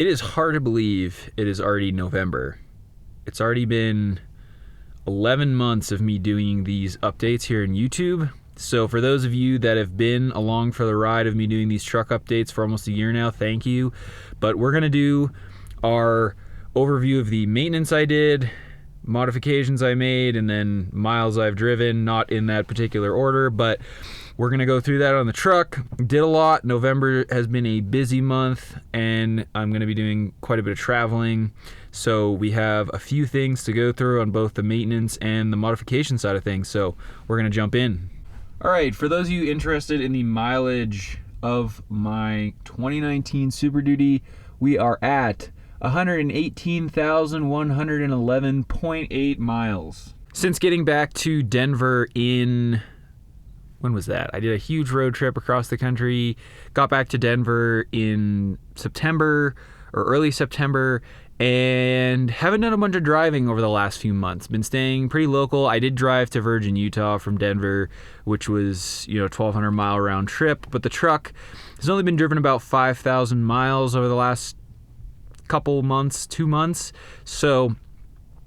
It is hard to believe it is already November. It's already been 11 months of me doing these updates here in YouTube. So for those of you that have been along for the ride of me doing these truck updates for almost a year now, thank you. But we're gonna do our overview of the maintenance I did, modifications I made, and then miles I've driven, not in that particular order, but we're gonna go through that on the truck. Did a lot. November has been a busy month, and I'm gonna be doing quite a bit of traveling. So we have a few things to go through on both the maintenance and the modification side of things. So we're gonna jump in. All right, for those of you interested in the mileage of my 2019 Super Duty, we are at 118,111.8 miles. Since getting back to Denver in, when was that? I did a huge road trip across the country, got back to Denver in September or early September, and haven't done a bunch of driving over the last few months. Been staying pretty local. I did drive to Virgin, Utah from Denver, which was, 1,200 mile round trip, but the truck has only been driven about 5,000 miles over the last couple months, 2 months. So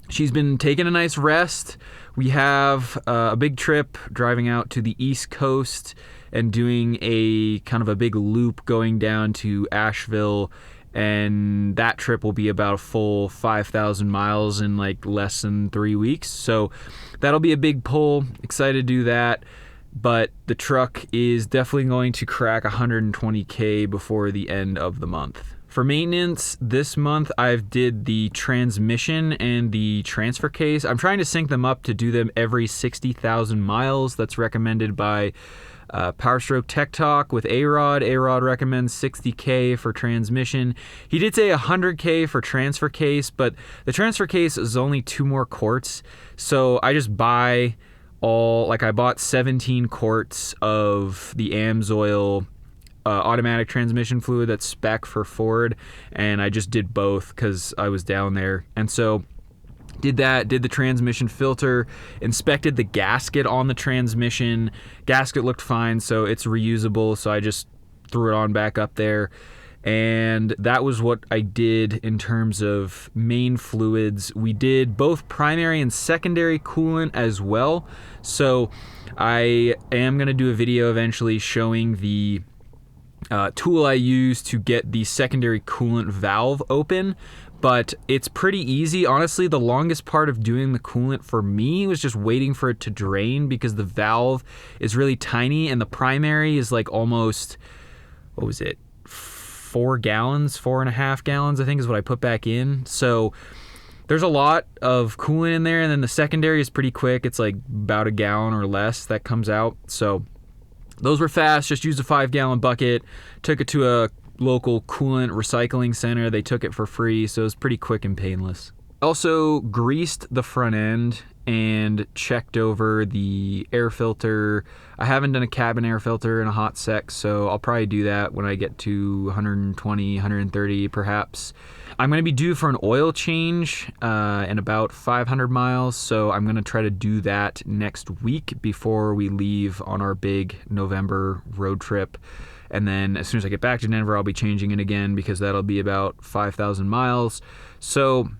she's been taking a nice rest. We have a big trip driving out to the East Coast and doing a kind of a big loop going down to Asheville, and that trip will be about a full 5,000 miles in like less than 3 weeks. So that'll be a big pull. Excited to do that. But the truck is definitely going to crack 120K before the end of the month. For maintenance, this month I've did the transmission and the transfer case. I'm trying to sync them up to do them every 60,000 miles. That's recommended by PowerStroke Tech Talk with A-Rod. A-Rod recommends 60K for transmission. He did say 100K for transfer case, but the transfer case is only 2 more quarts. So I just buy I bought 17 quarts of the AMSOIL automatic transmission fluid that's spec for Ford, and I just did both because I was down there. And so did the transmission filter, inspected the gasket on the transmission. Gasket looked fine, so it's reusable, so I just threw it on back up there. And that was what I did in terms of main fluids. We did both primary and secondary coolant as well. So I am going to do a video eventually showing the tool I use to get the secondary coolant valve open, but it's pretty easy. Honestly, the longest part of doing the coolant for me was just waiting for it to drain, because the valve is really tiny and the primary is like almost, 4 gallons, 4.5 gallons, I think is what I put back in. So there's a lot of coolant in there, and then the secondary is pretty quick. It's like about a gallon or less that comes out. So those were fast. Just used a 5-gallon bucket, took it to a local coolant recycling center. They took it for free, so it was pretty quick and painless. Also greased the front end and checked over the air filter. I haven't done a cabin air filter in a hot sec, so I'll probably do that when I get to 120, 130 perhaps. I'm going to be due for an oil change in about 500 miles, so I'm going to try to do that next week before we leave on our big November road trip. And then as soon as I get back to Denver, I'll be changing it again, because that'll be about 5,000 miles. So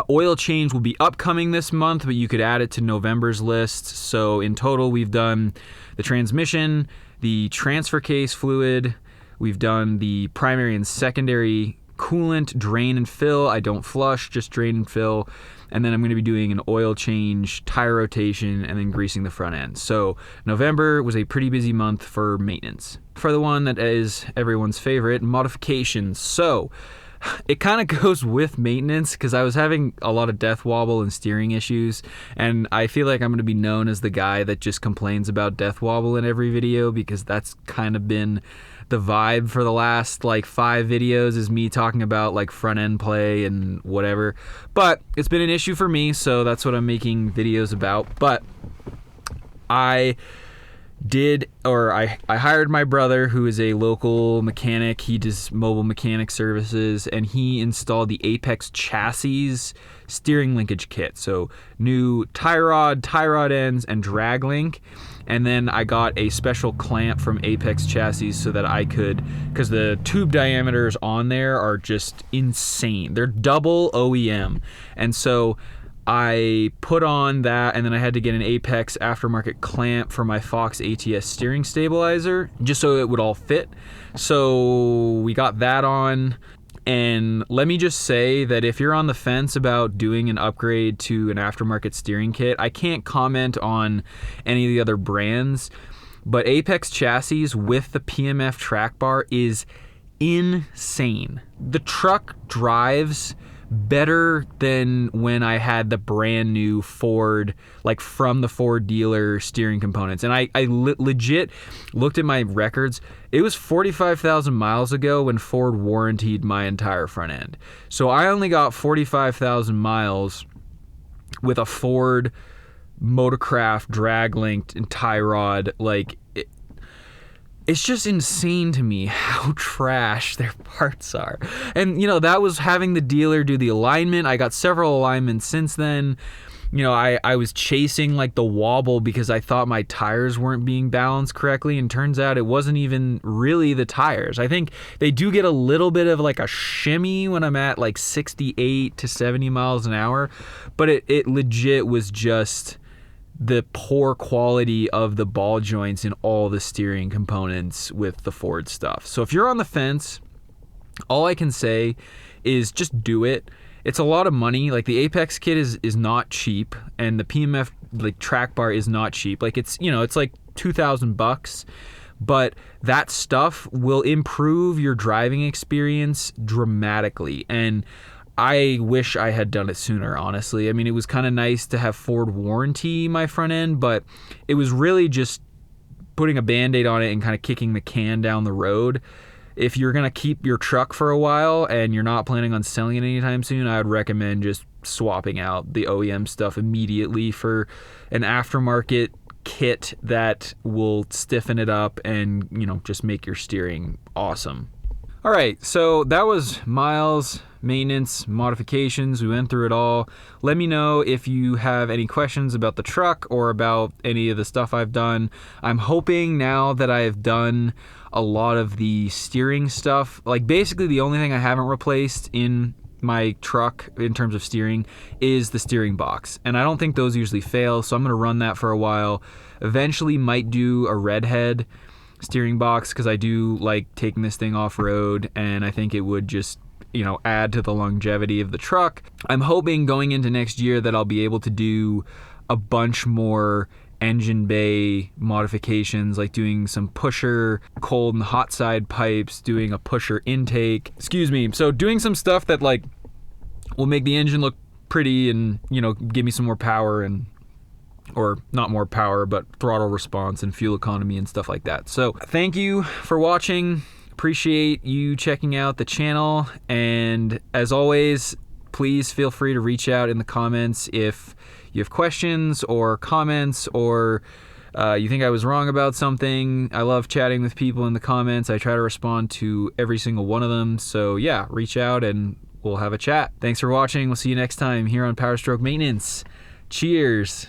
oil change will be upcoming this month, but you could add it to November's list. So in total, we've done the transmission, the transfer case fluid, we've done the primary and secondary coolant, drain and fill. I don't flush, just drain and fill. And then I'm going to be doing an oil change, tire rotation, and then greasing the front end. So November was a pretty busy month for maintenance. For the one that is everyone's favorite, modifications. So it kind of goes with maintenance, because I was having a lot of death wobble and steering issues, and I feel like I'm going to be known as the guy that just complains about death wobble in every video, because that's kind of been the vibe for the last 5 videos, is me talking about front end play and whatever. But it's been an issue for me, so that's what I'm making videos about. But I I hired my brother, who is a local mechanic. He does mobile mechanic services, and he installed the Apex chassis steering linkage kit. So new tie rod ends, and drag link. And then I got a special clamp from Apex chassis so that I could, because the tube diameters on there are just insane. They're double OEM. And so I put on that, and then I had to get an Apex aftermarket clamp for my Fox ATS steering stabilizer just so it would all fit. So we got that on, and let me just say that if you're on the fence about doing an upgrade to an aftermarket steering kit, I can't comment on any of the other brands, but Apex chassis with the PMF track bar is insane. The truck drives better than when I had the brand new Ford, like from the Ford dealer steering components. And I legit looked at my records. It was 45,000 miles ago when Ford warrantied my entire front end. So I only got 45,000 miles with a Ford Motorcraft drag linked and tie rod. Like, it's just insane to me how trash their parts are. And, that was having the dealer do the alignment. I got several alignments since then. I was chasing like the wobble because I thought my tires weren't being balanced correctly, and turns out it wasn't even really the tires. I think they do get a little bit of like a shimmy when I'm at like 68 to 70 miles an hour, but it legit was just the poor quality of the ball joints in all the steering components with the Ford stuff. So if you're on the fence, all I can say is just do it. It's a lot of money. Like, the Apex kit is not cheap, and the PMF like track bar is not cheap. Like, it's like $2,000, but that stuff will improve your driving experience dramatically. And I wish I had done it sooner, honestly. I mean, it was kind of nice to have Ford warranty my front end, but it was really just putting a Band-Aid on it and kind of kicking the can down the road. If you're going to keep your truck for a while and you're not planning on selling it anytime soon, I would recommend just swapping out the OEM stuff immediately for an aftermarket kit that will stiffen it up and, just make your steering awesome. All right, so that was miles, maintenance, modifications. We went through it all. Let me know if you have any questions about the truck or about any of the stuff I've done. I'm hoping now that I have done a lot of the steering stuff, like basically the only thing I haven't replaced in my truck in terms of steering is the steering box. And I don't think those usually fail, so I'm gonna run that for a while. Eventually might do a redhead steering box because I do like taking this thing off-road, and I think it would just add to the longevity of the truck. I'm hoping going into next year that I'll be able to do a bunch more engine bay modifications, like doing some pusher cold and hot side pipes, doing a pusher intake, so doing some stuff that like will make the engine look pretty and give me some more power, or not more power, but throttle response and fuel economy and stuff like that. So thank you for watching. Appreciate you checking out the channel. And as always, please feel free to reach out in the comments if you have questions or comments, or you think I was wrong about something. I love chatting with people in the comments. I try to respond to every single one of them. So yeah, reach out and we'll have a chat. Thanks for watching. We'll see you next time here on PowerStroke Maintenance. Cheers.